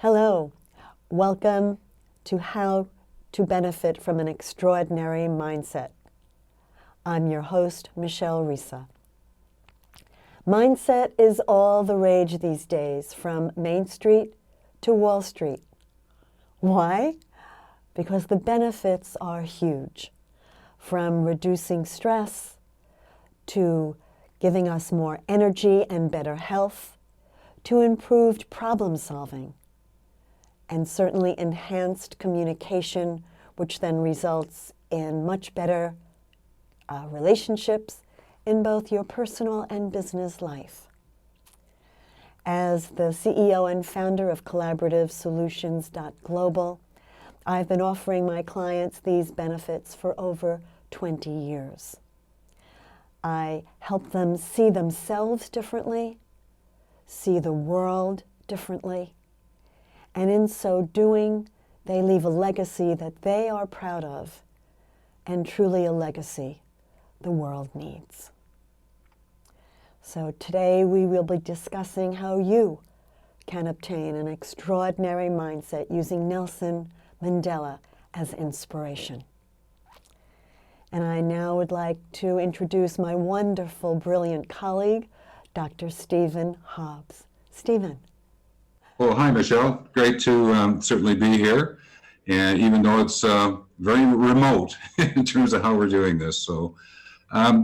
Hello, welcome to How to Benefit from an Extraordinary Mindset. I'm your host, Michelle Risa. Mindset is all the rage these days, from Main Street to Wall Street. Why? Because the benefits are huge, from reducing stress to giving us more energy and better health, to improved problem solving, and certainly enhanced communication, which then results in much better relationships in both your personal and business life. As the CEO and founder of Collaborative Solutions.Global, I've been offering my clients these benefits for over 20 years. I help them see themselves differently, see the world differently, and in so doing, they leave a legacy that they are proud of, and truly a legacy the world needs. So today we will be discussing how you can obtain an extraordinary mindset using Nelson Mandela as inspiration. And I now would like to introduce my wonderful, brilliant colleague, Dr. Stephen Hobbs. Stephen. Well, hi, Michelle. Great to certainly be here, and even though it's very remote in terms of how we're doing this. So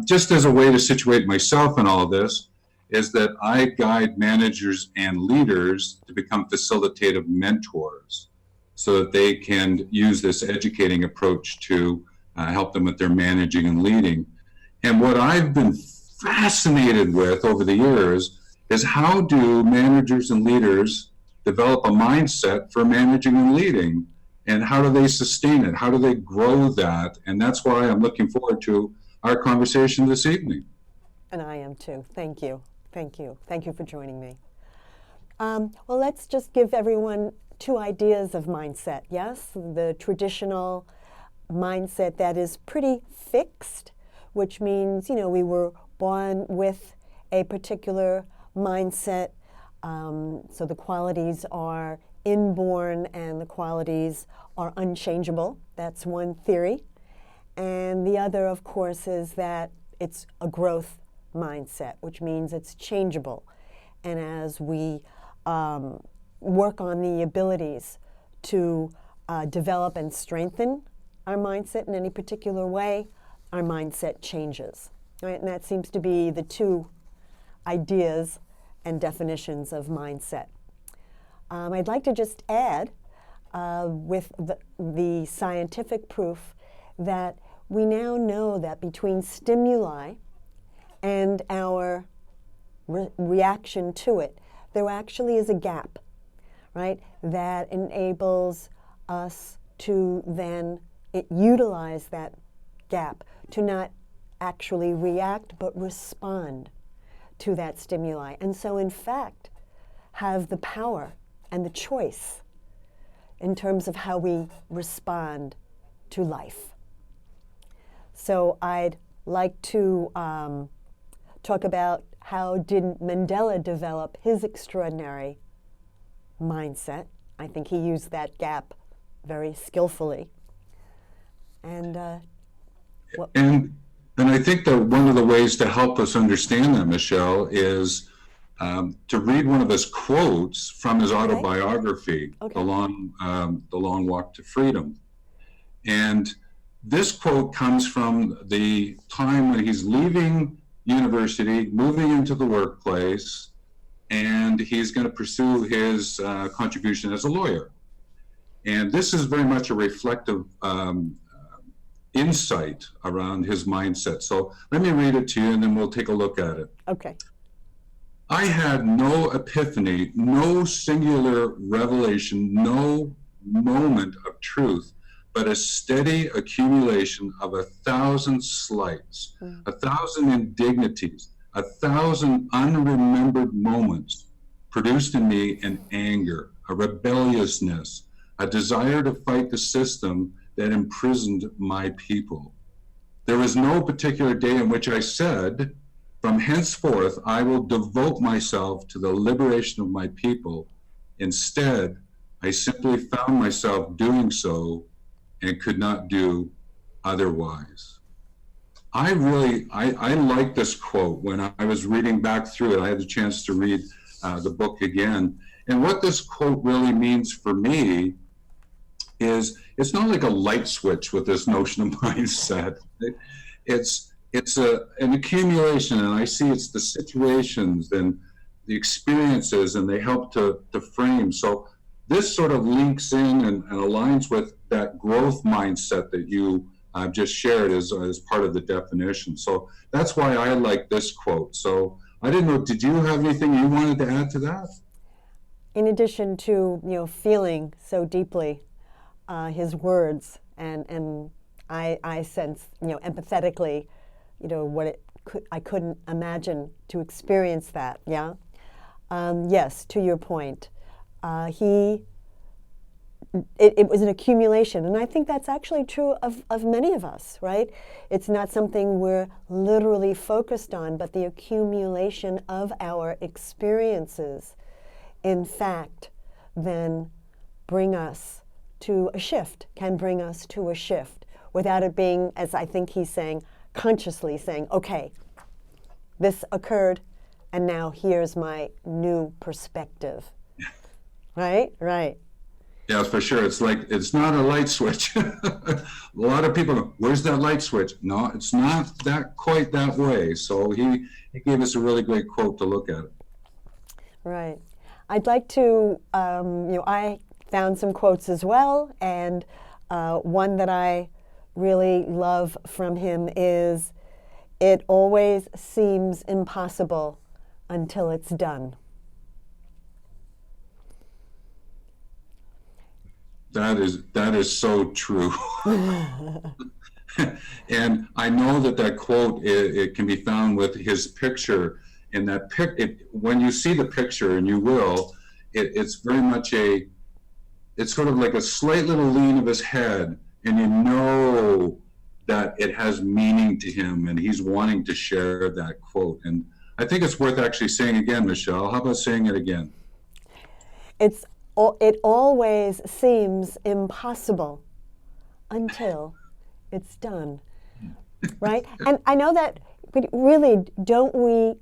just as a way to situate myself in all this is that I guide managers and leaders to become facilitative mentors so that they can use this educating approach to help them with their managing and leading. And what I've been fascinated with over the years is how do managers and leaders develop a mindset for managing and leading, and how do they sustain it? How do they grow that? And that's why I'm looking forward to our conversation this evening. And I am too. Thank you. Thank you. Thank you for joining me. Well, let's just give everyone two ideas of mindset, yes? The traditional mindset that is pretty fixed, which means, we were born with a particular mindset. So the qualities are inborn and the qualities are unchangeable. That's one theory. And the other, of course, is that it's a growth mindset, which means it's changeable. And as we work on the abilities to develop and strengthen our mindset in any particular way, our mindset changes. Right? And that seems to be the two ideas and definitions of mindset. I'd like to just add with the scientific proof that we now know that between stimuli and our reaction to it, there actually is a gap, right, that enables us to then utilize that gap to not actually react but respond to that stimuli. And so, in fact, have the power and the choice in terms of how we respond to life. So I'd like to talk about how did Mandela develop his extraordinary mindset. I think he used that gap very skillfully. And I think that one of the ways to help us understand that, Michelle, is to read one of his quotes from his autobiography, The Long Walk to Freedom. And this quote comes from the time when he's leaving university, moving into the workplace, and he's going to pursue his contribution as a lawyer. And this is very much a reflective insight around his mindset. So let me read it to you and then we'll take a look at it. Okay. I had no epiphany, no singular revelation, no moment of truth, but a steady accumulation of 1,000 slights, 1,000 indignities, 1,000 unremembered moments produced in me an anger, a rebelliousness, a desire to fight the system that imprisoned my people. There was no particular day in which I said, from henceforth, I will devote myself to the liberation of my people. Instead, I simply found myself doing so and could not do otherwise. I like this quote. When I was reading back through it, I had the chance to read the book again. And what this quote really means for me is it's not like a light switch with this notion of mindset. It's an accumulation, and I see it's the situations and the experiences, and they help to frame. So this sort of links in and aligns with that growth mindset that you just shared as part of the definition. So that's why I like this quote. So I didn't know, did you have anything you wanted to add to that? In addition to, feeling so deeply his words, and I sense, empathetically, what I couldn't imagine to experience that. Yeah. Yes, to your point, it was an accumulation, and I think that's actually true of many of us, right? It's not something we're literally focused on, but the accumulation of our experiences, in fact, then bring us to a shift, can bring us to a shift without it being, as I think he's saying, consciously saying, okay, this occurred, and now here's my new perspective. Right? Right. Yeah, for sure. It's like, it's not a light switch. A lot of people go, where's that light switch? No, it's not that quite that way. So he gave us a really great quote to look at it. Right. I'd like to, I found some quotes as well, and one that I really love from him is, "It always seems impossible until it's done." That is so true. And I know that quote, it can be found with his picture. In that when you see the picture, and you will, it's very much it's sort of like a slight little lean of his head, and you know that it has meaning to him, and he's wanting to share that quote. And I think it's worth actually saying again, Michelle. How about saying it again? It always seems impossible until it's done, right? And I know that, but really, don't we,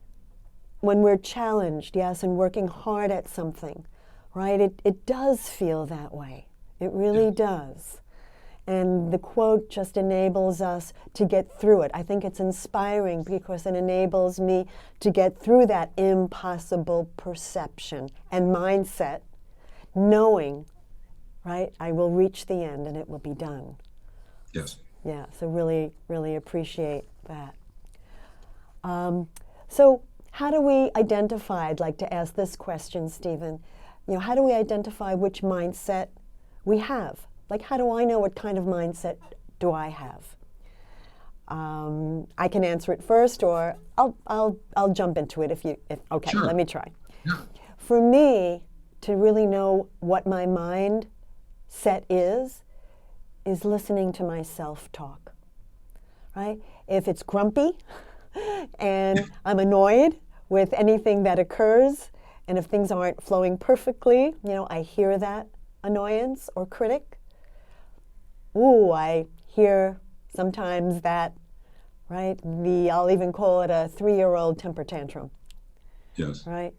when we're challenged, yes, and working hard at something, right, it does feel that way. It really does. And the quote just enables us to get through it. I think it's inspiring because it enables me to get through that impossible perception and mindset, knowing, right, I will reach the end and it will be done. Yes. Yeah, so really, really appreciate that. So how do we identify, I'd like to ask this question, Stephen, how do we identify which mindset we have? Like, how do I know what kind of mindset do I have? I can answer it first, or I'll jump into it if okay, Sure. Let me try. Yeah. For me, to really know what my mindset is listening to my self-talk, right? If it's grumpy and I'm annoyed with anything that occurs, and if things aren't flowing perfectly, I hear that annoyance or critic. Ooh, I hear sometimes that, right? I'll even call it a 3-year-old temper tantrum. Yes. Right?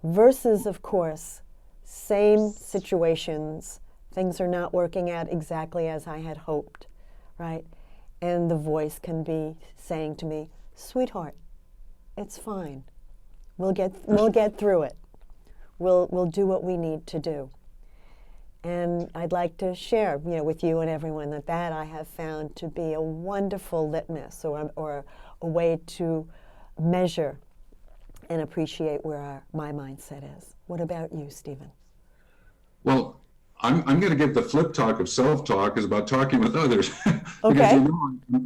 Versus, of course, same situations, things are not working out exactly as I had hoped, right? And the voice can be saying to me, "Sweetheart, it's fine. We'll get through it. We'll do what we need to do." And I'd like to share, with you and everyone that I have found to be a wonderful litmus or a way to measure and appreciate where my mindset is. What about you, Stephen? Well, I'm going to give the flip talk of self-talk is about talking with others. Because Okay.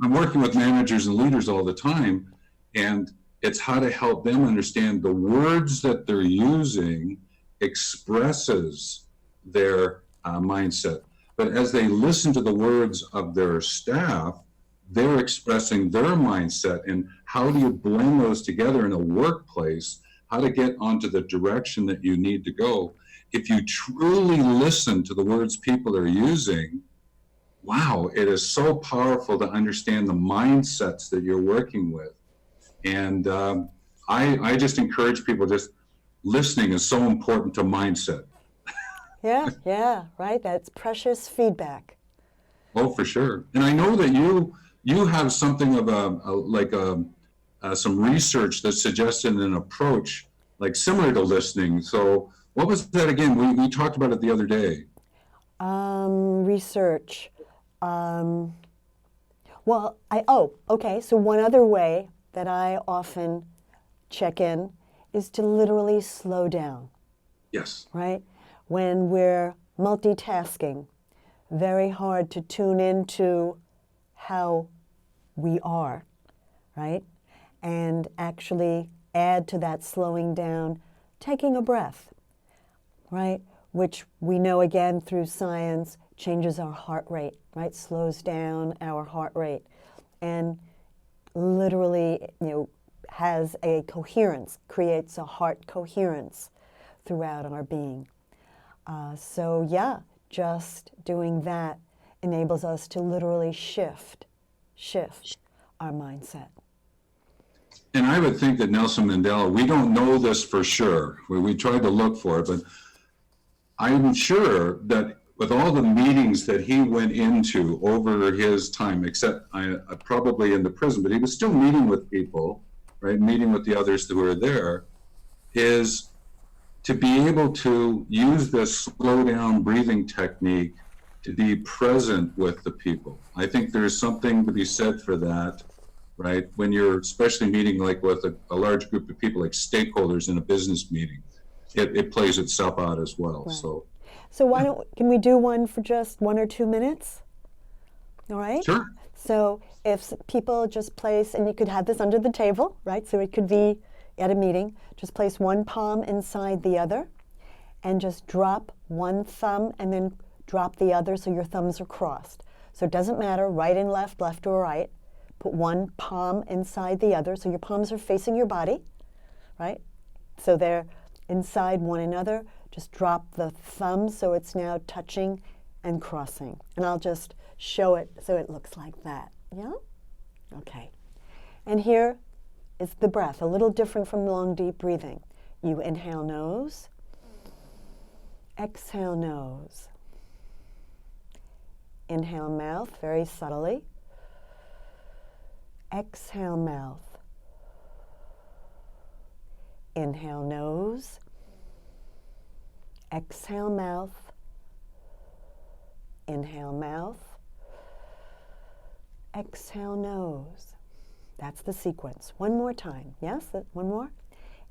I'm working with managers and leaders all the time, and it's how to help them understand the words that they're using expresses their mindset. But as they listen to the words of their staff, they're expressing their mindset. And how do you blend those together in a workplace? How to get onto the direction that you need to go if you truly listen to the words people are using, wow, it is so powerful to understand the mindsets that you're working with. And I just encourage people, just listening is so important to mindset. Yeah, right. That's precious feedback. Oh, for sure. And I know that you have something of some research that suggested an approach like similar to listening. So what was that again? We talked about it the other day. Research. Okay. So one other way that I often check in is to literally slow down, Yes. right? When we're multitasking, very hard to tune into how we are, right? And actually add to that slowing down, taking a breath, right? Which we know again through science changes our heart rate, right? Slows down our heart rate and literally, has a coherence, creates a heart coherence throughout our being. So yeah, just doing that enables us to literally shift our mindset. And I would think that Nelson Mandela, we don't know this for sure. We tried to look for it, but I'm sure that with all the meetings that he went into over his time, except probably in the prison, but he was still meeting with people, right? Meeting with the others who were there, is to be able to use this slow down breathing technique to be present with the people. I think there's something to be said for that, right? When you're especially meeting like with a large group of people, like stakeholders in a business meeting, it plays itself out as well. Right. So can we do one for just 1 or 2 minutes? All right? Sure. So if people just place, and you could have this under the table, right? So it could be at a meeting, just place one palm inside the other and just drop one thumb and then drop the other so your thumbs are crossed. So it doesn't matter, right and left, left or right. Put one palm inside the other so your palms are facing your body, right? So they're inside one another. Just drop the thumb so it's now touching and crossing. And I'll just show it so it looks like that. Yeah? Okay. And here is the breath, a little different from long, deep breathing. You inhale nose, exhale nose. Inhale mouth very subtly. Exhale mouth. Inhale nose. Exhale mouth. Inhale mouth. Exhale nose. That's the sequence. One more time. Yes? One more.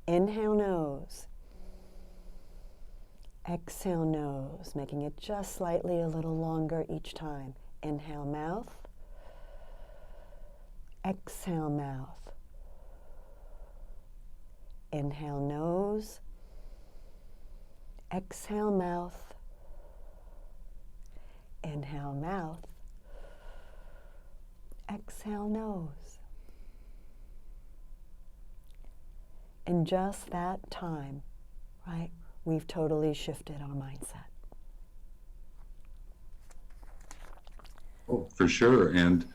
Inhale nose. Exhale nose, making it just slightly a little longer each time. Inhale mouth. Exhale mouth. Inhale nose. Exhale mouth. Inhale mouth. Exhale nose. In just that time, right, we've totally shifted our mindset. Oh, for sure. And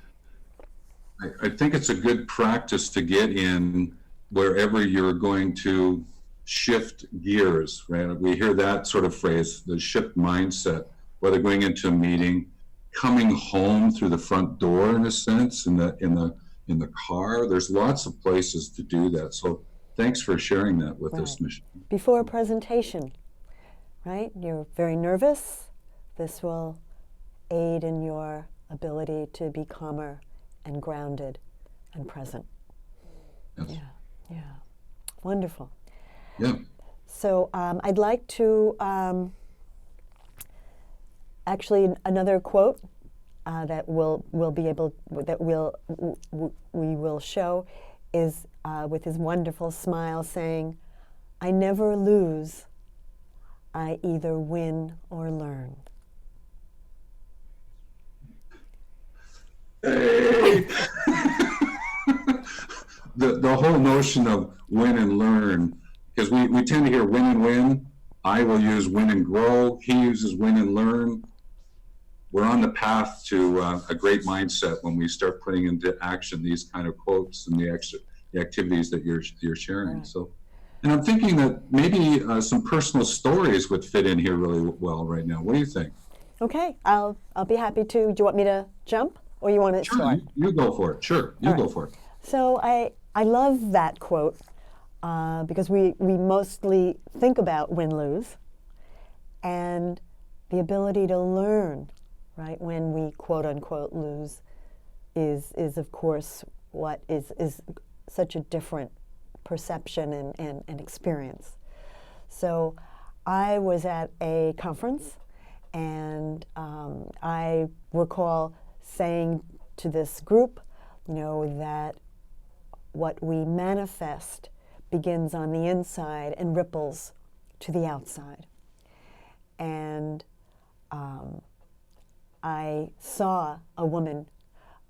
I think it's a good practice to get in wherever you're going to shift gears, right? We hear that sort of phrase, the shift mindset, whether going into a meeting, coming home through the front door in a sense, in the car. There's lots of places to do that. So thanks for sharing that with us, Michelle. Before a presentation, right? You're very nervous. This will aid in your ability to be calmer and grounded and present. Yes. Yeah. Wonderful. Yeah. So I'd like to actually another quote that we will show is with his wonderful smile saying, "I never lose. I either win or learn." Hey. The whole notion of win and learn, because we tend to hear win and win, I will use win and grow. He uses win and learn. We're on the path to a great mindset when we start putting into action these kind of quotes and the activities that you're sharing. Right. So, and I'm thinking that maybe some personal stories would fit in here really well right now. What do you think? Okay, I'll be happy to. Do you want me to jump, or you want to Sure, start? you go for it. Sure, you All right. go for it. So I love that quote because we mostly think about win-lose and the ability to learn, right, when we quote unquote lose is of course what is such a different perception and experience. So I was at a conference and I recall saying to this group, that what we manifest begins on the inside and ripples to the outside. And I saw a woman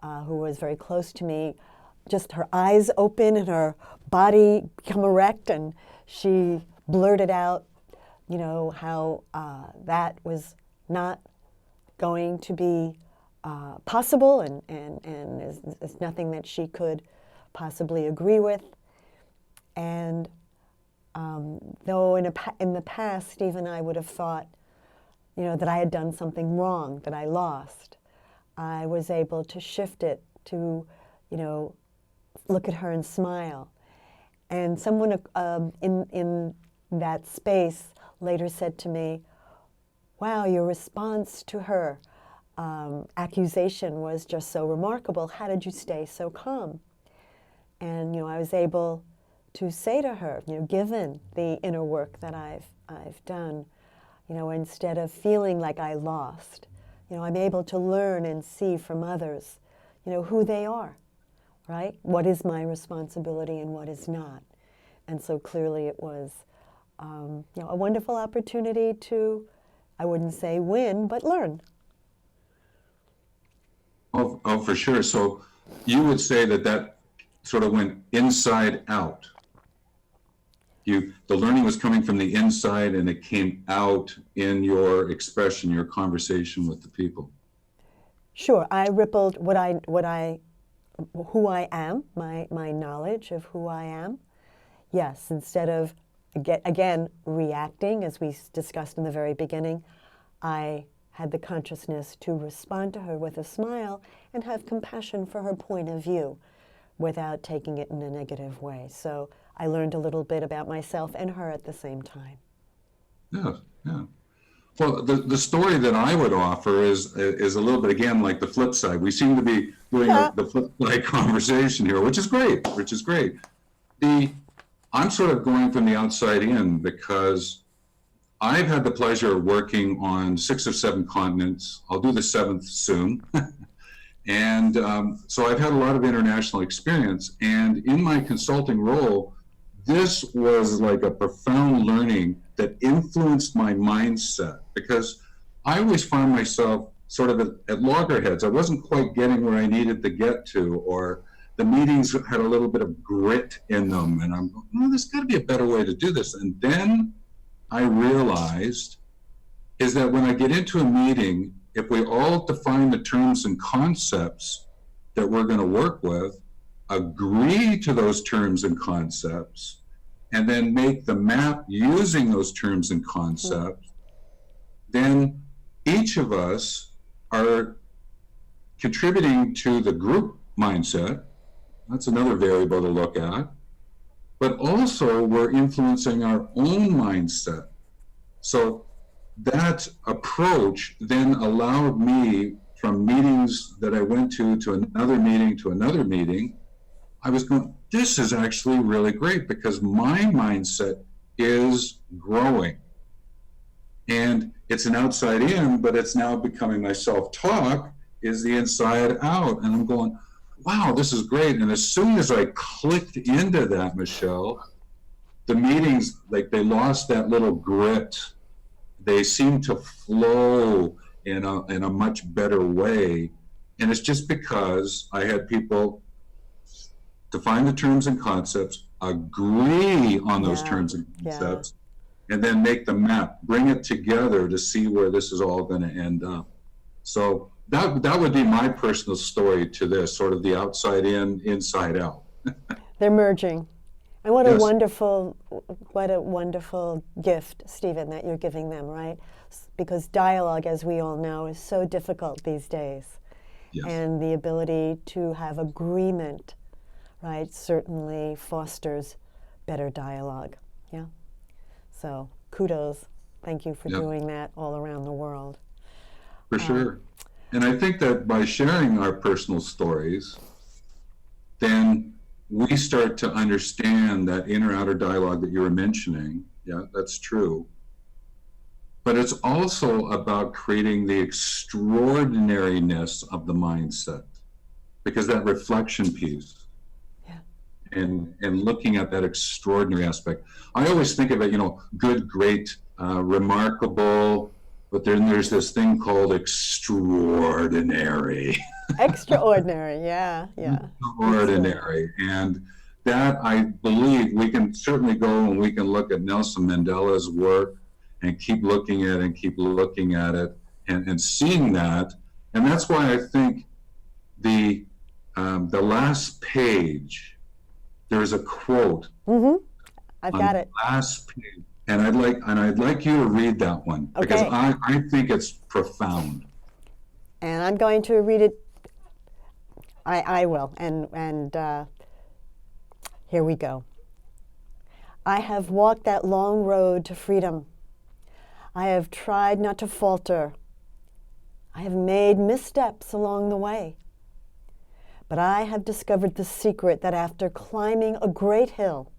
who was very close to me, just her eyes open and her body become erect, and she blurted out, how that was not going to be possible and is nothing that she could possibly agree with. And though in the past, Steve and I would have thought, that I had done something wrong, that I lost, I was able to shift it to, look at her and smile. And someone in that space later said to me, wow, your response to her accusation was just so remarkable. How did you stay so calm? And I was able to say to her, given the inner work that I've done, instead of feeling like I lost, I'm able to learn and see from others, who they are, right? What is my responsibility and what is not? And so clearly it was, a wonderful opportunity to, I wouldn't say win, but learn. Oh, for sure. So you would say that sort of went inside out. The learning was coming from the inside and it came out in your expression, your conversation with the people. Sure, I rippled who I am, my knowledge of who I am. Yes, instead of, again, reacting, as we discussed in the very beginning, I had the consciousness to respond to her with a smile and have compassion for her point of view without taking it in a negative way. So I learned a little bit about myself and her at the same time. Yeah, yeah. Well, the story that I would offer is a little bit, again, like the flip side. We seem to be doing the flip side conversation here, which is great, I'm sort of going from the outside in because I've had the pleasure of working on 6 or 7 continents. I'll do the 7th soon. And so I've had a lot of international experience. And in my consulting role, this was like a profound learning that influenced my mindset because I always found myself sort of at loggerheads. I wasn't quite getting where I needed to get to, or the meetings had a little bit of grit in them. And I'm going, there's got to be a better way to do this. And then I realized is that when I get into a meeting, if we all define the terms and concepts that we're going to work with, agree to those terms and concepts, and then make the map using those terms and concepts, then each of us are contributing to the group mindset. That's another variable to look at. But also we're influencing our own mindset. So that approach then allowed me, from meetings that I went to another meeting, I was going, this is actually really great because my mindset is growing. And it's an outside in, but it's now becoming my self-talk is the inside out. And I'm going, wow, this is great. And as soon as I clicked into that, Michelle, the meetings, like they lost that little grit. They seem to flow in a much better way. And it's just because I had people define the terms and concepts, agree on those terms and concepts, and then make the map, bring it together to see where this is all going to end up. So that would be my personal story to this, sort of the outside in, inside out. They're merging. And what Yes. what a wonderful gift, Stephen, that you're giving them, right? Because dialogue, as we all know, is so difficult these days. Yes. And the ability to have agreement, right, certainly fosters better dialogue. Yeah. So kudos. Thank you for Yep. doing that all around the world. For sure. And I think that by sharing our personal stories, then we start to understand that inner outer dialogue that you were mentioning. Yeah, that's true. But it's also about creating the extraordinariness of the mindset, because that reflection piece, Yeah. and looking at that extraordinary aspect. I always think of it, good, great, remarkable, but then there's this thing called extraordinary. Extraordinary. Yeah. Yeah. Extraordinary. And that, I believe, we can certainly go and we can look at Nelson Mandela's work and keep looking at it and keep looking at it and seeing that. And that's why I think the last page, there's a quote. Mm-hmm. I've on got the it. last page, and I'd like you to read that one, because Okay. I think it's profound. And I'm going to read it. I will. And here we go. I have walked that long road to freedom. I have tried not to falter. I have made missteps along the way. But I have discovered the secret that after climbing a great hill,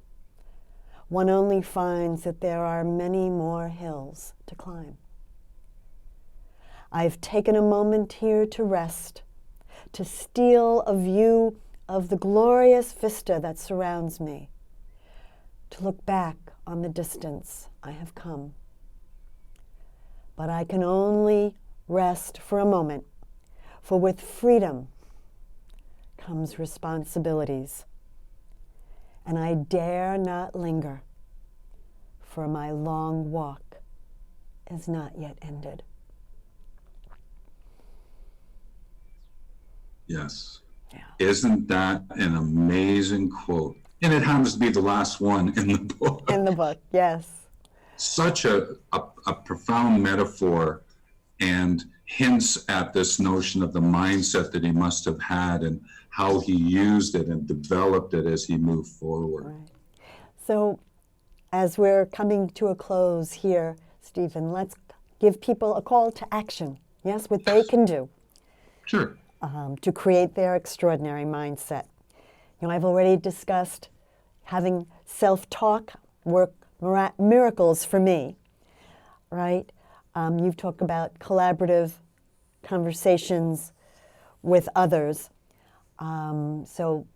one only finds that there are many more hills to climb. I've taken a moment here to rest, to steal a view of the glorious vista that surrounds me, to look back on the distance I have come. But I can only rest for a moment, for with freedom comes responsibilities, and I dare not linger, for my long walk is not yet ended. Yes. Yeah. Isn't that an amazing quote? And it happens to be the last one in the book. In the book, yes. Such a profound metaphor, and hints at this notion of the mindset that he must have had and how he used it and developed it as he moved forward. Right. So as we're coming to a close here, Stephen, let's give people a call to action. Yes, what they can do. Sure. To create their extraordinary mindset. I've already discussed having self-talk work miracles for me, right? You've talked about collaborative conversations with others. So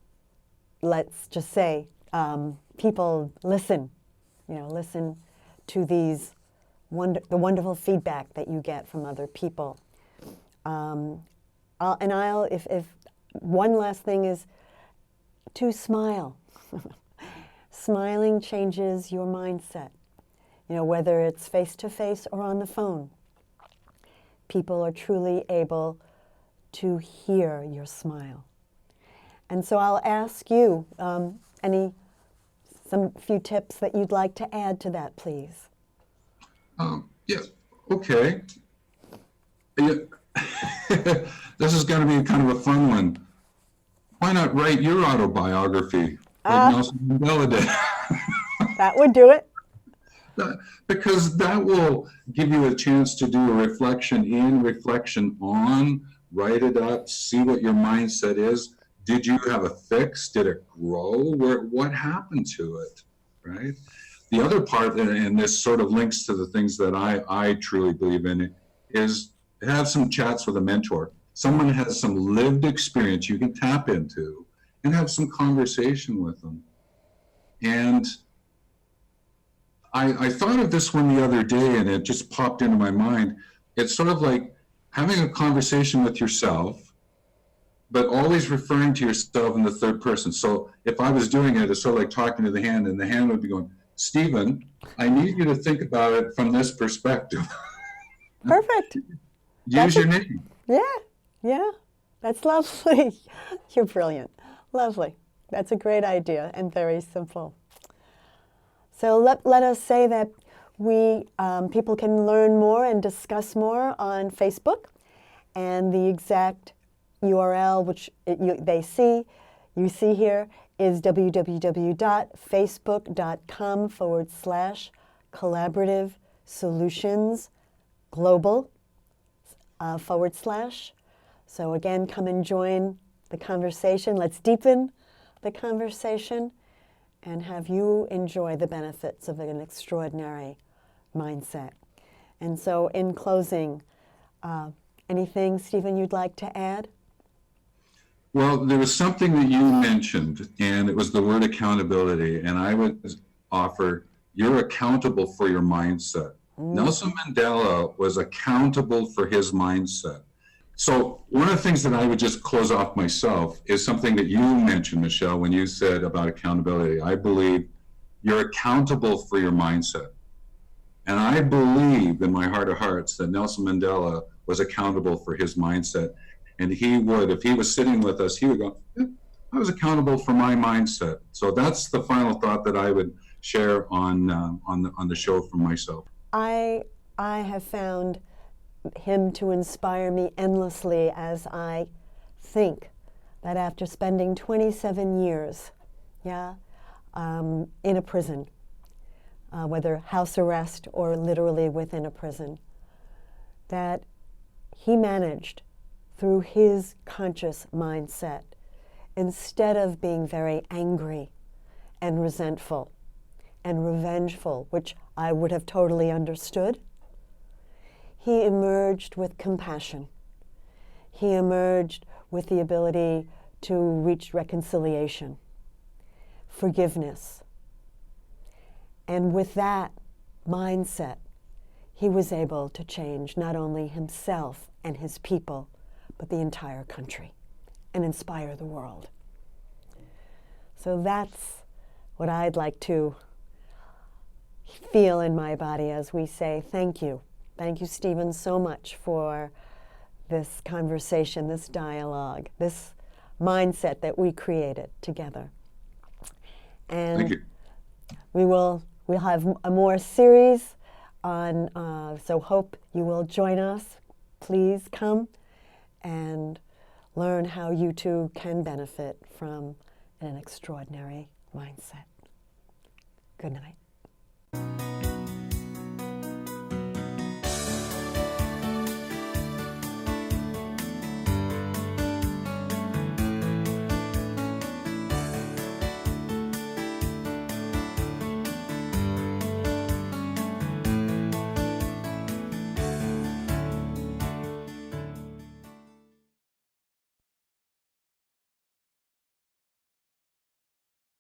let's just say people listen, listen to these the wonderful feedback that you get from other people. If one last thing is to smile. Smiling changes your mindset. Whether it's face-to-face or on the phone, people are truly able to hear your smile. And so I'll ask you some few tips that you'd like to add to that, please. Yeah, okay. Yeah. This is going to be kind of a fun one. Why not write your autobiography like Nelson Mandela did? That would do it. Because that will give you a chance to do a reflection in, reflection on, write it up, see what your mindset is. Did you have a fix? Did it grow? What happened to it, right? The other part, and this sort of links to the things that I truly believe in, is have some chats with a mentor. Someone has some lived experience you can tap into and have some conversation with them. And I thought of this one the other day, and it just popped into my mind. It's sort of like having a conversation with yourself, but always referring to yourself in the third person. So if I was doing it, it's sort of like talking to the hand, and the hand would be going, Stephen, I need you to think about it from this perspective. Perfect. Use your name. Yeah, yeah. That's lovely. You're brilliant. Lovely. That's a great idea and very simple. So let us say that people can learn more and discuss more on Facebook, and the exact URL which you see here is www.facebook.com/collaborative solutions global /. So again, come and join the conversation. Let's deepen the conversation and have you enjoy the benefits of an extraordinary mindset. And so in closing, anything, Stephen, you'd like to add? Well, there was something that you mentioned, and it was the word accountability. And I would offer, you're accountable for your mindset. Nelson Mandela was accountable for his mindset. So one of the things that I would just close off myself is something that you mentioned, Michelle, when you said about accountability. I believe you're accountable for your mindset. And I believe in my heart of hearts that Nelson Mandela was accountable for his mindset. And he would, if he was sitting with us, he would go, I was accountable for my mindset. So that's the final thought that I would share on the show from myself. I have found him to inspire me endlessly as I think that after spending 27 years, in a prison, whether house arrest or literally within a prison, that he managed through his conscious mindset, instead of being very angry and resentful and revengeful, which I would have totally understood, he emerged with compassion. He emerged with the ability to reach reconciliation, forgiveness. And with that mindset, he was able to change not only himself and his people, but the entire country and inspire the world. So that's what I'd like to feel in my body as we say thank you. Thank you, Stephen, so much for this conversation, this dialogue, this mindset that we created together. And Thank you. we'll have a more series on, so hope you will join us. Please come and learn how you too can benefit from an extraordinary mindset. Good night.